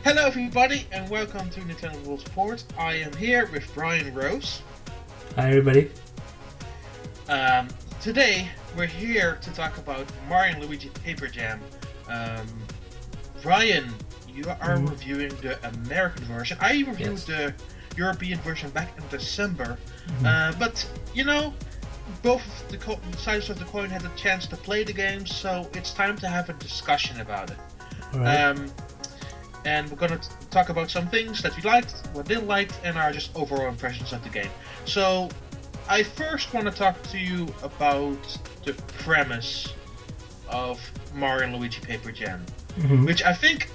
Hello everybody and welcome to Nintendo World Support. I am here with Brian Rose. Hi everybody. Today we're here to talk about Mario and Luigi Paper Jam. Brian, you are reviewing the American version. I reviewed the European version back in December. But, you know, both the sides of the coin had a chance to play the game, so it's time to have a discussion about it. Right. And we're going to talk about some things that we liked, what didn't like, and our just overall impressions of the game. So, I first want to talk to you about the premise of Mario and Luigi Paper Jam, which I think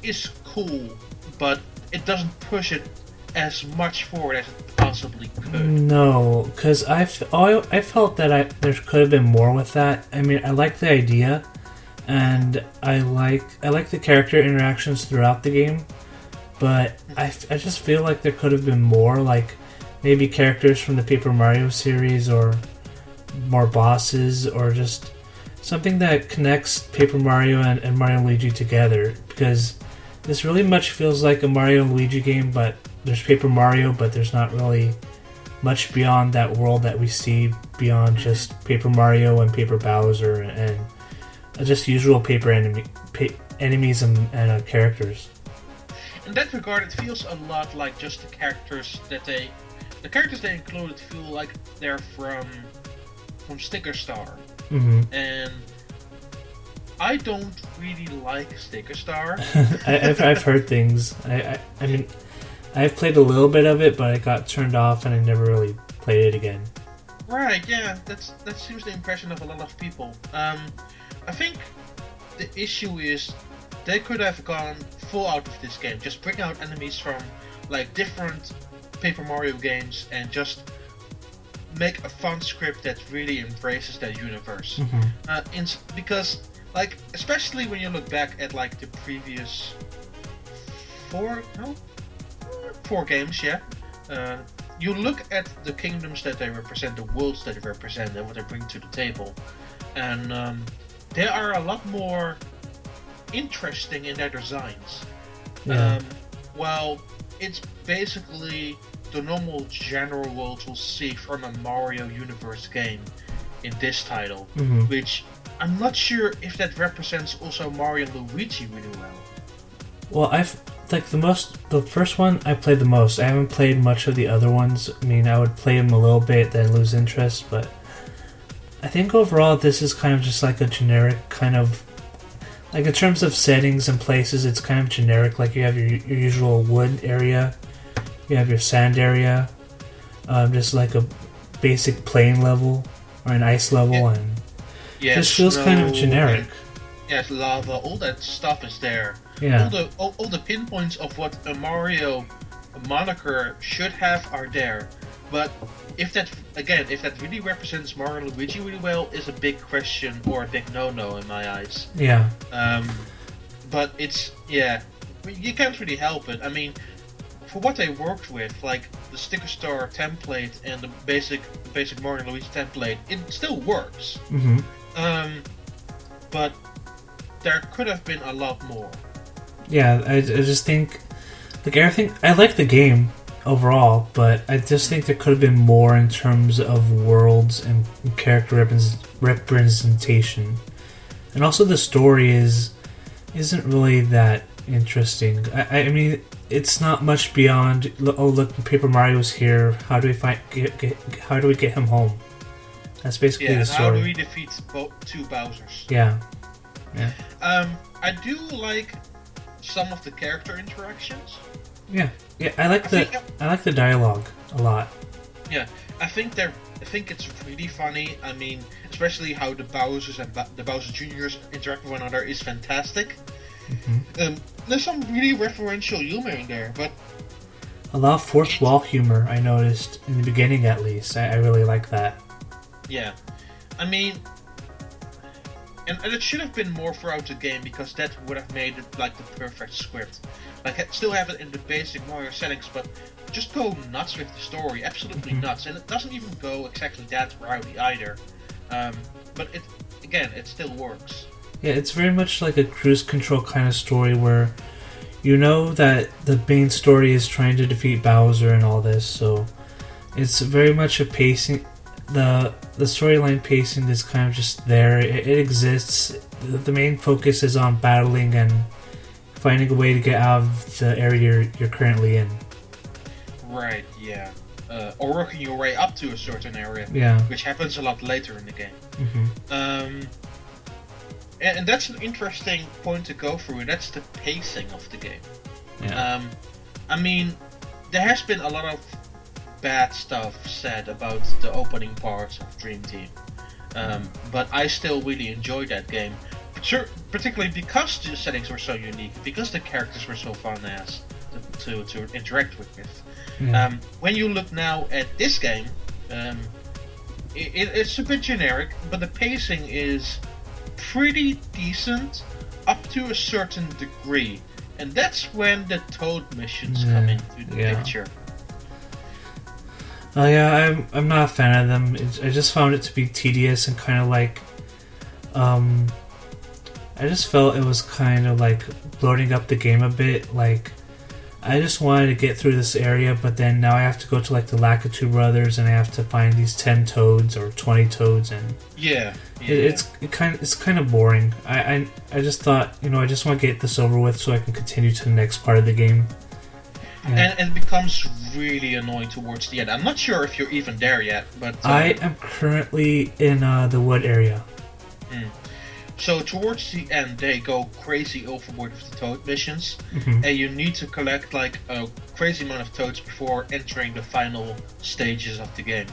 is cool, but it doesn't push it as much forward as it possibly could. No, because I felt that there could have been more with that. I mean, I like the idea, and I like the character interactions throughout the game, but I just feel like there could have been more, like maybe characters from the Paper Mario series, or more bosses, or just something that connects Paper Mario and Mario and Luigi together, because this really much feels like a Mario and Luigi game, but there's Paper Mario, but there's not really much beyond that world that we see beyond just Paper Mario and Paper Bowser and just usual paper enemies and characters. In that regard, it feels a lot like just the characters they included feel like they're from Sticker Star. And I don't really like Sticker Star. I've heard things. I mean, I've played a little bit of it, but I got turned off and I never really played it again. Right, yeah, that seems the impression of a lot of people. I think the issue is they could have gone full out of this game, just bring out enemies from like different Paper Mario games and just make a fun script that really embraces that universe. Because, like, especially when you look back at like the previous four games, you look at the kingdoms that they represent, the worlds that they represent, and what they bring to the table, and they are a lot more interesting in their designs. Well, it's basically the normal general world we'll see from a Mario universe game in this title, which I'm not sure if that represents also Mario and Luigi really well. Well, the first one I played the most. I haven't played much of the other ones. I mean, I would play them a little bit, then lose interest, but I think overall this is kind of just like a generic kind of, like in terms of settings and places, it's kind of generic. Like you have your usual wood area, you have your sand area, just like a basic plain level or an ice level, and this feels kind of generic. Yes, lava, all that stuff is there. Yeah. All the pinpoints of what a Mario moniker should have are there. But if that really represents Mario and Luigi really well is a big question or a big no-no in my eyes. Yeah. But you can't really help it. I mean, for what they worked with, like the Sticker Star template and the basic Mario and Luigi template, it still works. But there could have been a lot more. Yeah, I just think, like, everything, I like the game overall, but I just think there could have been more in terms of worlds and character representation. And also the story isn't really that interesting. I mean, it's not much beyond, oh look, Paper Mario's here, how do we get him home? That's basically the story. How do we defeat two Bowsers? Yeah. I do like some of the character interactions. Yeah, I like the dialogue a lot. Yeah, I think it's really funny. I mean, especially how the Bowsers and the Bowser Juniors interact with one another is fantastic. There's some really referential humor in there, but a lot of fourth wall humor I noticed in the beginning, at least. I really like that. Yeah, I mean, and it should have been more throughout the game because that would have made it like the perfect script. Like, still have it in the basic Mario settings, but just go nuts with the story, absolutely nuts. And it doesn't even go exactly that rowdy either. But it still works. Yeah, it's very much like a cruise control kind of story where you know that the main story is trying to defeat Bowser and all this, so it's very much a pacing. The storyline pacing is kind of just there. It exists. The main focus is on battling and finding a way to get out of the area you're currently in. Right, yeah. Or working your way up to a certain area, Yeah. which happens a lot later in the game. Mm-hmm. And that's an interesting point to go through, and that's the pacing of the game. Yeah. I mean, there has been a lot of bad stuff said about the opening parts of Dream Team, but I still really enjoyed that game, particularly because the settings were so unique, because the characters were so fun to interact with. Yeah. When you look now at this game, it's a bit generic, but the pacing is pretty decent up to a certain degree, and that's when the Toad missions come into the picture. Yeah, I'm not a fan of them. I just found it to be tedious and kind of like, I just felt it was kind of like bloating up the game a bit. Like, I just wanted to get through this area, but then now I have to go to like the Lakitu Brothers and I have to find these 10 toads or 20 toads, and it's kind of boring. I just thought, I just want to get this over with so I can continue to the next part of the game. And it becomes really annoying towards the end. I'm not sure if you're even there yet, but I am currently in the wood area. So towards the end, they go crazy overboard with the Toad missions, Mm-hmm. and you need to collect like a crazy amount of toads before entering the final stages of the game.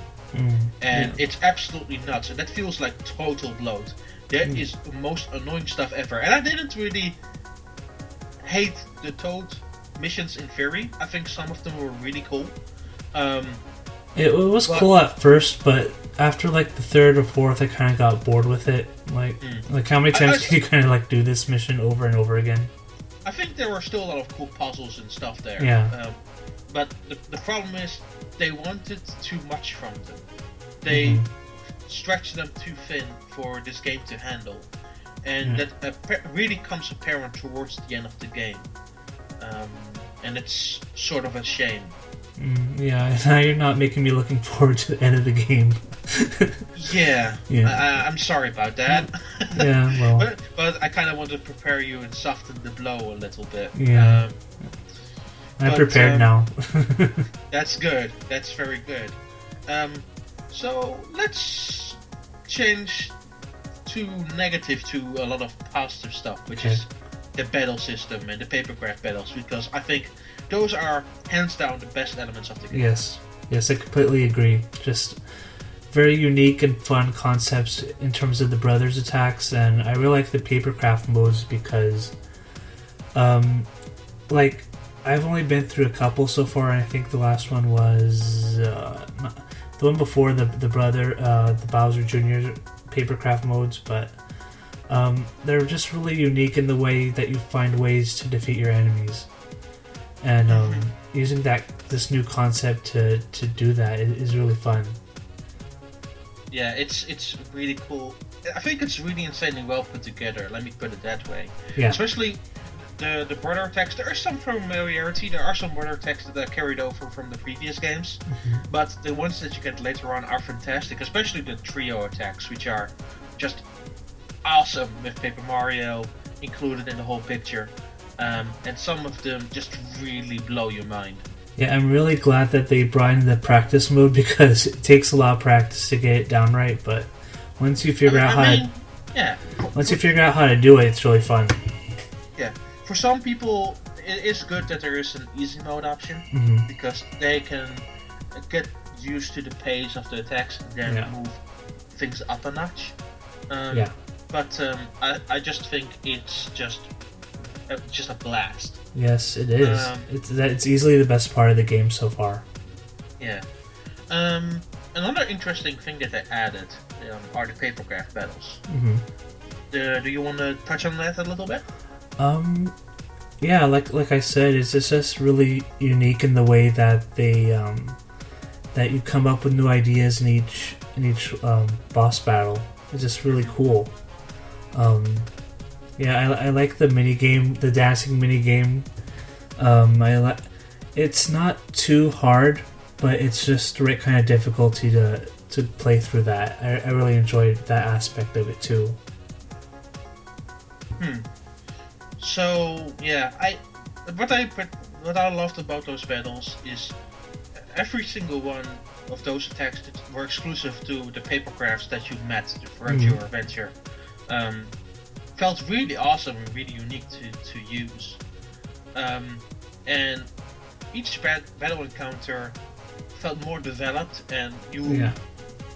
And it's absolutely nuts, and that feels like total bloat. That is the most annoying stuff ever. And I didn't really hate the Toad missions in theory. I think some of them were really cool. It was cool at first, but after like the third or fourth, I kind of got bored with it. Like how many times can you kind of like do this mission over and over again? I think there were still a lot of cool puzzles and stuff there. Yeah. But the problem is they wanted too much from them. They stretched them too thin for this game to handle, and that really comes apparent towards the end of the game. And it's sort of a shame. Yeah, now you're not making me looking forward to the end of the game. Yeah. I'm sorry about that. Yeah, well. but I kind of want to prepare you and soften the blow a little bit. Yeah. I'm prepared now. That's good. That's very good. So let's change to negative to a lot of positive stuff, which is the battle system and the papercraft battles, because I think those are hands down the best elements of the game. Yes, I completely agree. Just very unique and fun concepts in terms of the brothers attacks, and I really like the papercraft modes because, like, I've only been through a couple so far, and I think the last one was the one before the Bowser Jr. papercraft modes, but they're just really unique in the way that you find ways to defeat your enemies, and using this new concept to do that is really fun. Yeah, it's really cool. I think it's really insanely well put together. Let me put it that way. Yeah. Especially the brother attacks. There is some familiarity. There are some brother attacks that are carried over from the previous games, but the ones that you get later on are fantastic. Especially the trio attacks, which are just awesome with Paper Mario included in the whole picture, and some of them just really blow your mind. Yeah, I'm really glad that they brought in the practice mode because it takes a lot of practice to get it down right, but once you figure out how to do it, it's really fun. Yeah, for some people it is good that there is an easy mode option, because they can get used to the pace of the attacks and then move things up a notch. But I just think it's just a blast. Yes, it is. It's easily the best part of the game so far. Yeah. Another interesting thing that they added are the papercraft battles. Do you want to touch on that a little bit? Yeah, like I said, it's just really unique in the way that they that you come up with new ideas in each boss battle. It's just really cool. I like the mini game, the dancing mini game. It's not too hard, but it's just the right kind of difficulty to play through that. I really enjoyed that aspect of it too. So yeah, what I loved about those battles is every single one of those attacks that were exclusive to the papercrafts that you met throughout your adventure felt really awesome and really unique to use. And each battle encounter felt more developed, and you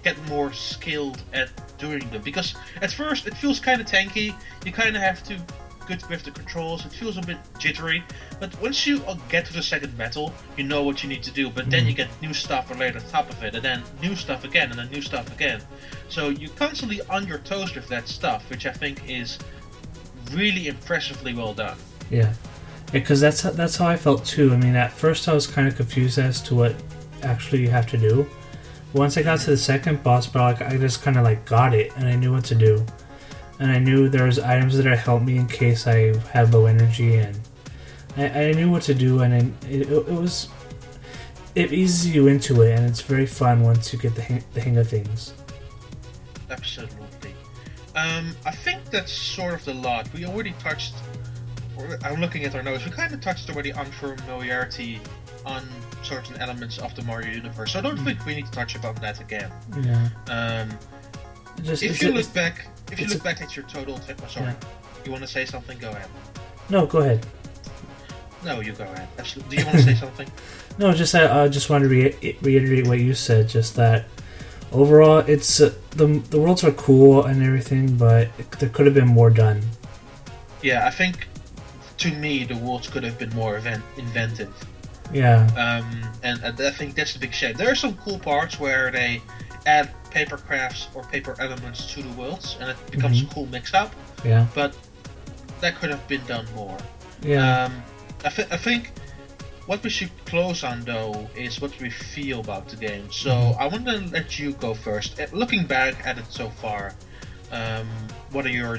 get more skilled at doing them. Because at first it feels kind of tanky, you kind of have to get with the controls, it feels a bit jittery, but once you get to the second battle, you know what you need to do, but then you get new stuff laid on top of it, and then new stuff again, and then new stuff again. So you're constantly on your toes with that stuff, which I think is really impressively well done. Yeah, because that's how I felt too. I mean, at first I was kind of confused as to what actually you have to do. Once I got to the second boss battle, I just kind of got it, and I knew what to do. And I knew there was items that helped me in case I had low energy, and I knew what to do, and it eases you into it, and it's very fun once you get the hang of things. Absolutely. I think that's sort of the lot. We already touched, I'm looking at our notes, we kind of touched already on familiarity on certain elements of the Mario universe, so I don't think we need to touch about that again. Yeah. If you look back at your total... You want to say something? Go ahead. No, go ahead. No, you go ahead. Absolutely. Do you want to say something? No, I just wanted to reiterate what you said, just that overall, it's the worlds are cool and everything, but there could have been more done. Yeah, I think, to me, the worlds could have been more inventive. Yeah. And I think that's the big shame. There are some cool parts where they add paper crafts or paper elements to the worlds, and it becomes a cool mix-up. Yeah. But that could have been done more. Yeah. I think what we should close on, though, is what we feel about the game. So I want to let you go first. Looking back at it so far, what are your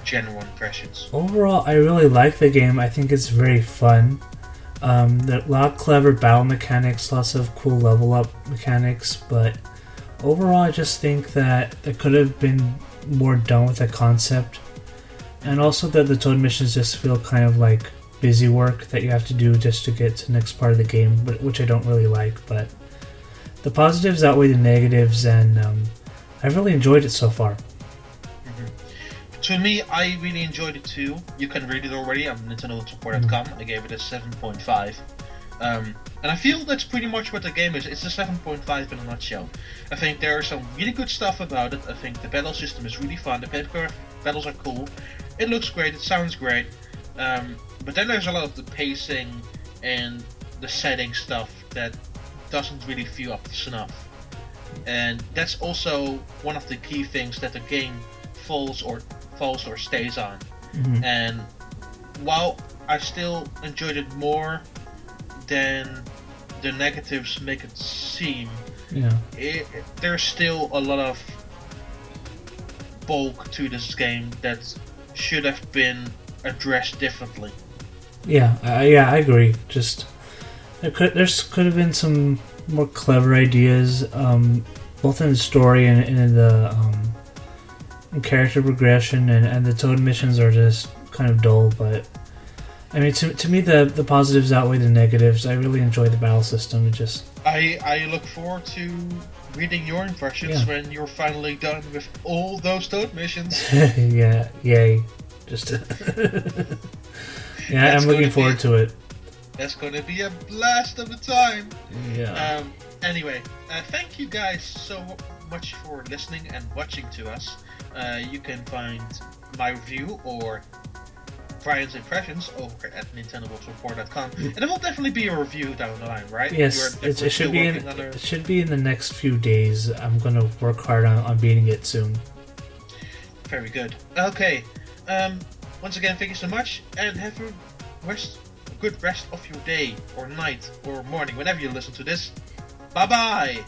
general impressions? Overall, I really like the game. I think it's very fun. There are a lot of clever battle mechanics, lots of cool level up mechanics, but overall, I just think that there could have been more done with the concept, and also that the Toad missions just feel kind of like busy work that you have to do just to get to the next part of the game, which I don't really like. But the positives outweigh the negatives, and I've really enjoyed it so far. To me, I really enjoyed it too. You can read it already on NintendoSupport.com. I gave it a 7.5. And I feel that's pretty much what the game is. It's a 7.5 in a nutshell. I think there are some really good stuff about it. I think the battle system is really fun. The paper battles are cool. It looks great. It sounds great. But then there's a lot of the pacing and the setting stuff that doesn't really feel up to snuff. And that's also one of the key things that the game falls or stays on. And while I still enjoyed it more than the negatives make it seem, there's still a lot of bulk to this game that should have been addressed differently. I agree. Just there could have been some more clever ideas, both in the story and in the character progression, and the Toad missions are just kind of dull. But I mean, to me, the positives outweigh the negatives. I really enjoy the battle system. I look forward to reading your impressions when you're finally done with all those Toad missions. Yeah, yay! I'm looking forward to it. That's going to be a blast of a time. Yeah. Anyway, thank you guys so much for listening and watching to us. You can find my review or Brian's impressions over at NintendoSupport.com, and there will definitely be a review down the line, right? Yes, it should be in the next few days. I'm going to work hard on beating it soon. Very good. Okay. Once again, thank you so much, and have a good rest of your day, or night, or morning, whenever you listen to this. Bye-bye!